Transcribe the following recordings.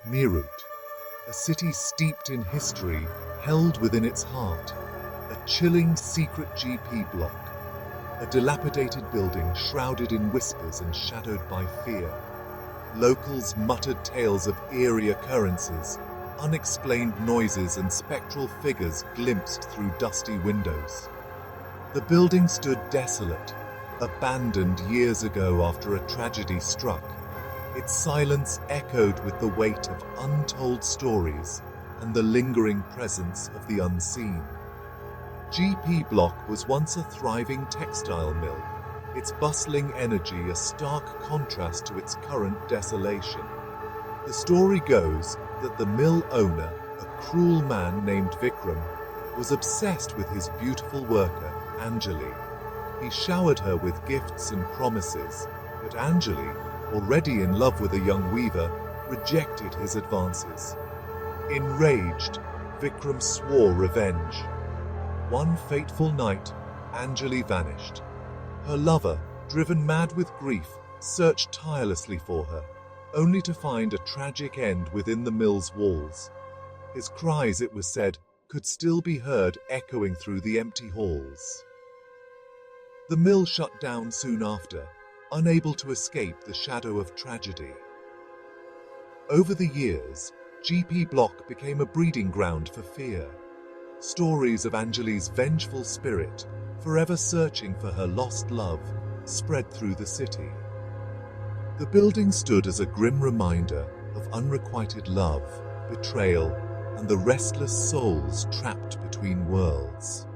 Meerut, a city steeped in history, held within its heart, a chilling secret GP block, a dilapidated building shrouded in whispers and shadowed by fear. Locals muttered tales of eerie occurrences, unexplained noises and spectral figures glimpsed through dusty windows. The building stood desolate, abandoned years ago after a tragedy struck. Its silence echoed with the weight of untold stories and the lingering presence of the unseen. GP Block was once a thriving textile mill, its bustling energy a stark contrast to its current desolation. The story goes that the mill owner, a cruel man named Vikram, was obsessed with his beautiful worker, Anjali. He showered her with gifts and promises, but Anjali, already in love with a young weaver, rejected his advances. Enraged, Vikram swore revenge. One fateful night, Anjali vanished. Her lover, driven mad with grief, searched tirelessly for her, only to find a tragic end within the mill's walls. His cries, it was said, could still be heard echoing through the empty halls. The mill shut down soon after, unable to escape the shadow of tragedy. Over the years, GP Block became a breeding ground for fear. Stories of Anjali's vengeful spirit, forever searching for her lost love, spread through the city. The building stood as a grim reminder of unrequited love, betrayal, and the restless souls trapped between worlds.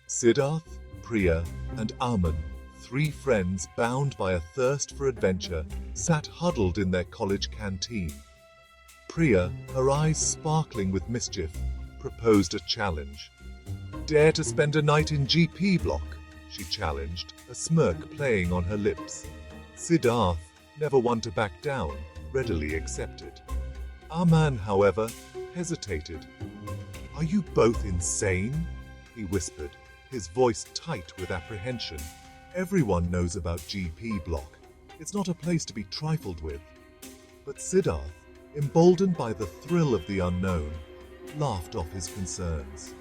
Siddharth, Priya, and Aman, three friends bound by a thirst for adventure, sat huddled in their college canteen. Priya, her eyes sparkling with mischief, proposed a challenge. "Dare to spend a night in GP Block?" she challenged, a smirk playing on her lips. Siddharth, never one to back down, readily accepted. Aman, however, hesitated. "Are you both insane?" he whispered, his voice tight with apprehension. "Everyone knows about GP Block. It's not a place to be trifled with." But Siddharth, emboldened by the thrill of the unknown, laughed off his concerns.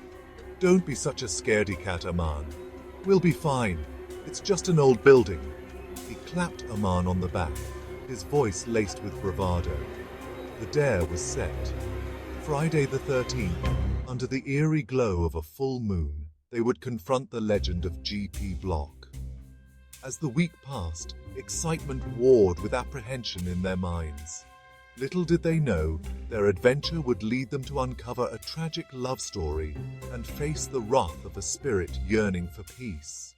"Don't be such a scaredy cat, Aman. We'll be fine. It's just an old building." He clapped Aman on the back, his voice laced with bravado. The dare was set. Friday the 13th, under the eerie glow of a full moon, they would confront the legend of GP Block. As the week passed, excitement warred with apprehension in their minds. Little did they know, their adventure would lead them to uncover a tragic love story and face the wrath of a spirit yearning for peace.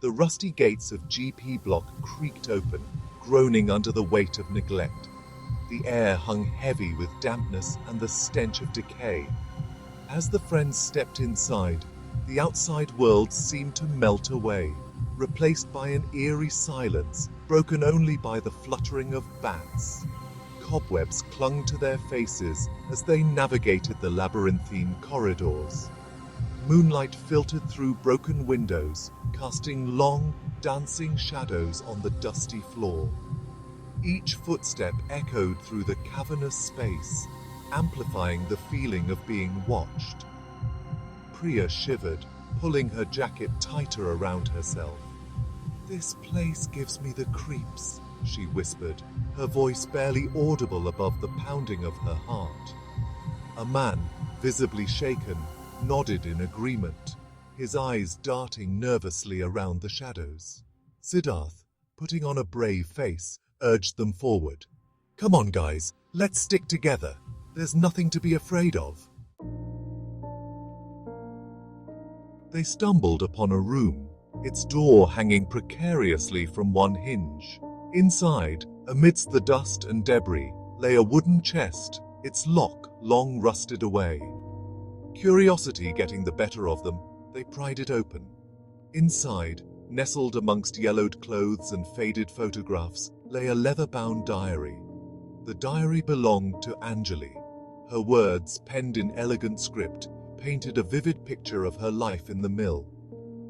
The rusty gates of GP Block creaked open, groaning under the weight of neglect. The air hung heavy with dampness and the stench of decay. As the friends stepped inside, the outside world seemed to melt away, replaced by an eerie silence, broken only by the fluttering of bats. Cobwebs clung to their faces as they navigated the labyrinthine corridors. Moonlight filtered through broken windows, casting long, dancing shadows on the dusty floor. Each footstep echoed through the cavernous space, amplifying the feeling of being watched. Priya shivered, pulling her jacket tighter around herself. "This place gives me the creeps," she whispered, her voice barely audible above the pounding of her heart. A man, visibly shaken, nodded in agreement, his eyes darting nervously around the shadows. Siddharth, putting on a brave face, urged them forward. "Come on, guys, let's stick together. There's nothing to be afraid of." They stumbled upon a room, its door hanging precariously from one hinge. Inside, amidst the dust and debris, lay a wooden chest, its lock long rusted away. Curiosity getting the better of them, they pried it open. Inside, nestled amongst yellowed clothes and faded photographs, lay a leather-bound diary. The diary belonged to Anjali. Her words, penned in elegant script, painted a vivid picture of her life in the mill.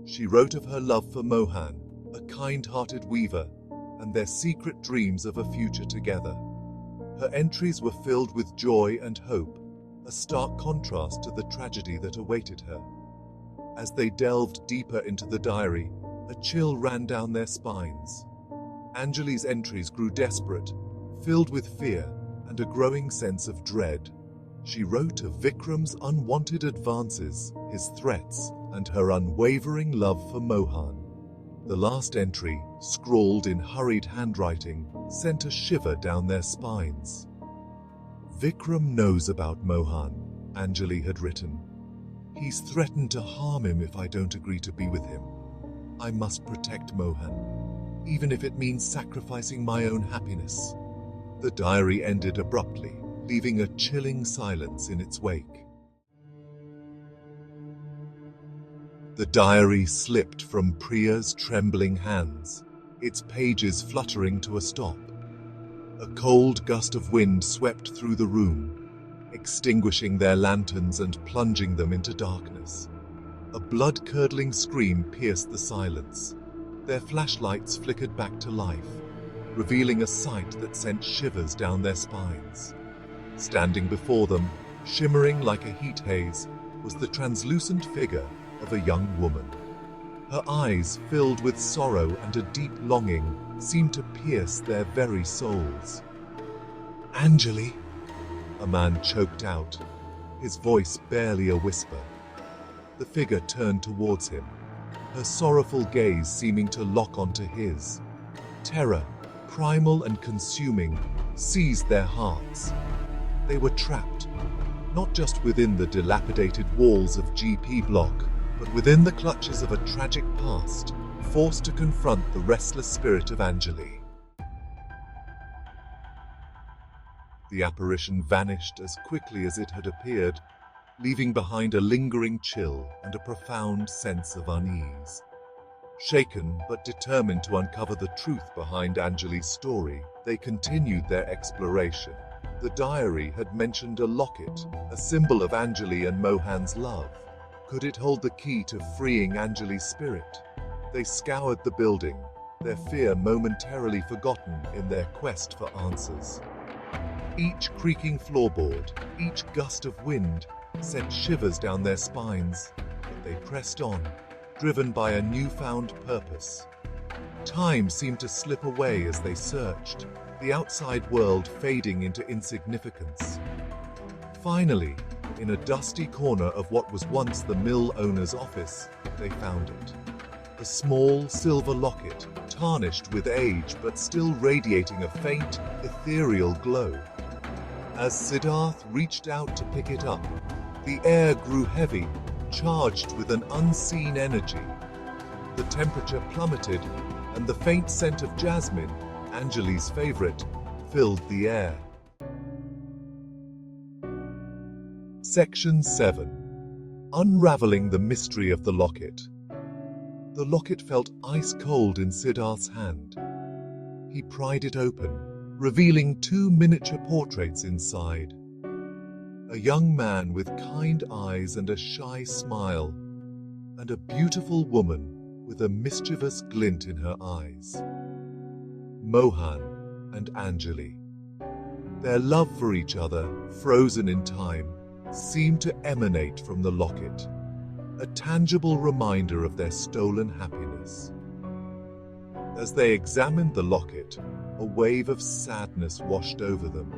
She wrote of her love for Mohan, a kind-hearted weaver, and their secret dreams of a future together. Her entries were filled with joy and hope, a stark contrast to the tragedy that awaited her. As they delved deeper into the diary, a chill ran down their spines. Anjali's entries grew desperate, filled with fear and a growing sense of dread. She wrote of Vikram's unwanted advances, his threats, and her unwavering love for Mohan. The last entry, scrawled in hurried handwriting, sent a shiver down their spines. "Vikram knows about Mohan," Anjali had written. "He's threatened to harm him if I don't agree to be with him. I must protect Mohan, even if it means sacrificing my own happiness." The diary ended abruptly, leaving a chilling silence in its wake. The diary slipped from Priya's trembling hands, its pages fluttering to a stop. A cold gust of wind swept through the room, extinguishing their lanterns and plunging them into darkness. A blood-curdling scream pierced the silence. Their flashlights flickered back to life, revealing a sight that sent shivers down their spines. Standing before them, shimmering like a heat haze, was the translucent figure of a young woman. Her eyes, filled with sorrow and a deep longing, seemed to pierce their very souls. "Anjali," a man choked out, his voice barely a whisper. The figure turned towards him, her sorrowful gaze seeming to lock onto his. Terror, primal and consuming, seized their hearts. They were trapped, not just within the dilapidated walls of GP Block, but within the clutches of a tragic past, forced to confront the restless spirit of Anjali. The apparition vanished as quickly as it had appeared, leaving behind a lingering chill and a profound sense of unease. Shaken but determined to uncover the truth behind Anjali's story, they continued their exploration. The diary had mentioned a locket, a symbol of Anjali and Mohan's love. Could it hold the key to freeing Anjali's spirit? They scoured the building, their fear momentarily forgotten in their quest for answers. Each creaking floorboard, each gust of wind, sent shivers down their spines, but they pressed on, driven by a newfound purpose. Time seemed to slip away as they searched, the outside world fading into insignificance. Finally, in a dusty corner of what was once the mill owner's office, they found it. A small silver locket, tarnished with age but still radiating a faint, ethereal glow. As Siddharth reached out to pick it up, the air grew heavy, charged with an unseen energy. The temperature plummeted, and the faint scent of jasmine, Anjali's favorite, filled the air. Section 7. Unraveling the mystery of the locket. The locket felt ice-cold in Siddharth's hand. He pried it open, revealing 2 miniature portraits inside. A young man with kind eyes and a shy smile, and a beautiful woman with a mischievous glint in her eyes. Mohan and Anjali. Their love for each other, frozen in time, seemed to emanate from the locket, a tangible reminder of their stolen happiness. As they examined the locket, a wave of sadness washed over them.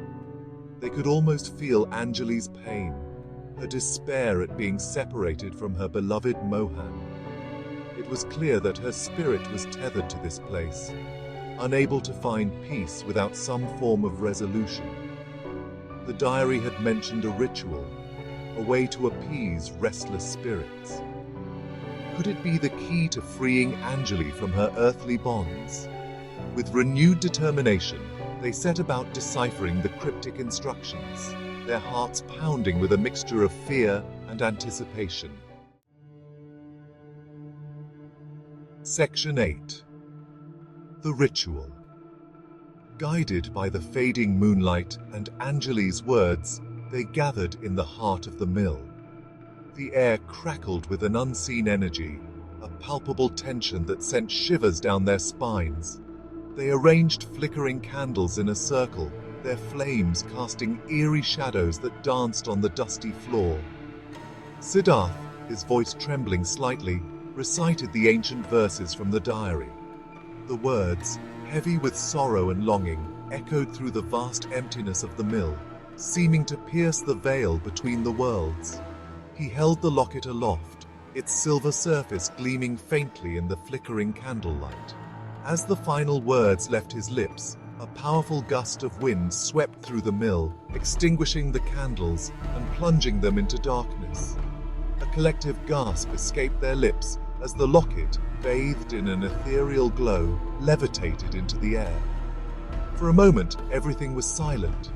They could almost feel Anjali's pain, her despair at being separated from her beloved Mohan. It was clear that her spirit was tethered to this place, unable to find peace without some form of resolution. The diary had mentioned a ritual, a way to appease restless spirits. Could it be the key to freeing Anjali from her earthly bonds? With renewed determination, they set about deciphering the cryptic instructions, their hearts pounding with a mixture of fear and anticipation. Section 8. The Ritual. Guided by the fading moonlight and Anjali's words, they gathered in the heart of the mill. The air crackled with an unseen energy, a palpable tension that sent shivers down their spines. They arranged flickering candles in a circle, their flames casting eerie shadows that danced on the dusty floor. Siddharth, his voice trembling slightly, recited the ancient verses from the diary. The words, heavy with sorrow and longing, echoed through the vast emptiness of the mill, seeming to pierce the veil between the worlds. He held the locket aloft, its silver surface gleaming faintly in the flickering candlelight. As the final words left his lips, a powerful gust of wind swept through the mill, extinguishing the candles and plunging them into darkness. A collective gasp escaped their lips as the locket, bathed in an ethereal glow, levitated into the air. For a moment, everything was silent,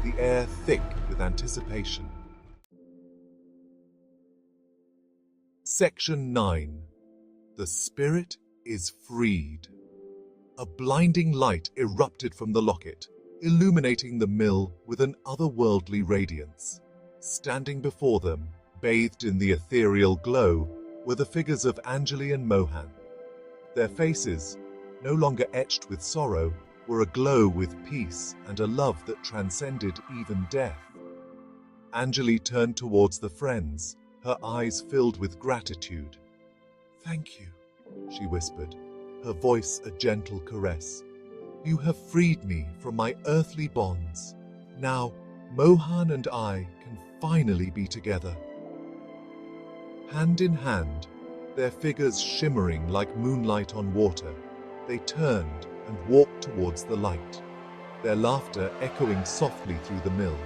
the air thick with anticipation. Section 9. The spirit is freed. A blinding light erupted from the locket, illuminating the mill with an otherworldly radiance. Standing before them, bathed in the ethereal glow, were the figures of Anjali and Mohan. Their faces, no longer etched with sorrow, were aglow with peace and a love that transcended even death. Anjali turned towards the friends, her eyes filled with gratitude. "Thank you," she whispered, her voice a gentle caress. "You have freed me from my earthly bonds. Now, Mohan and I can finally be together." Hand in hand, their figures shimmering like moonlight on water, they turned and walked towards the light, their laughter echoing softly through the mill.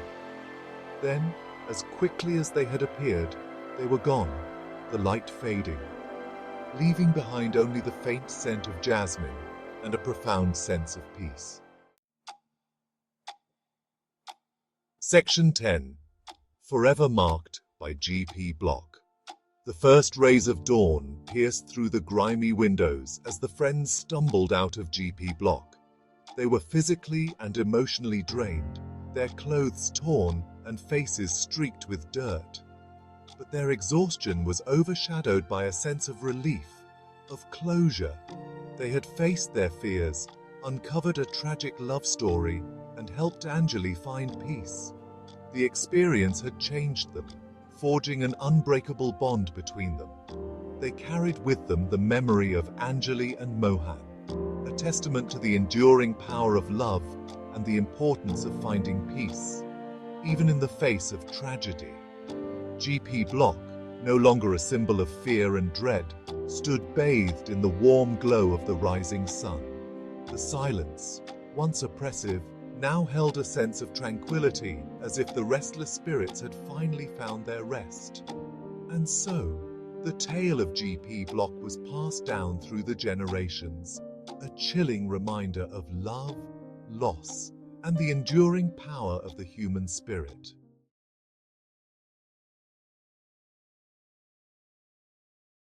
Then, as quickly as they had appeared, they were gone, the light fading, leaving behind only the faint scent of jasmine and a profound sense of peace. Section 10. Forever Marked by G.P. Block. The first rays of dawn pierced through the grimy windows as the friends stumbled out of G.P. Block. They were physically and emotionally drained, their clothes torn and faces streaked with dirt. But their exhaustion was overshadowed by a sense of relief, of closure. They had faced their fears, uncovered a tragic love story, and helped Anjali find peace. The experience had changed them, forging an unbreakable bond between them. They carried with them the memory of Anjali and Mohan, a testament to the enduring power of love and the importance of finding peace, even in the face of tragedy. G.P. Block, no longer a symbol of fear and dread, stood bathed in the warm glow of the rising sun. The silence, once oppressive, now held a sense of tranquility, as if the restless spirits had finally found their rest. And so, the tale of G.P. Block was passed down through the generations, a chilling reminder of love, loss, and the enduring power of the human spirit.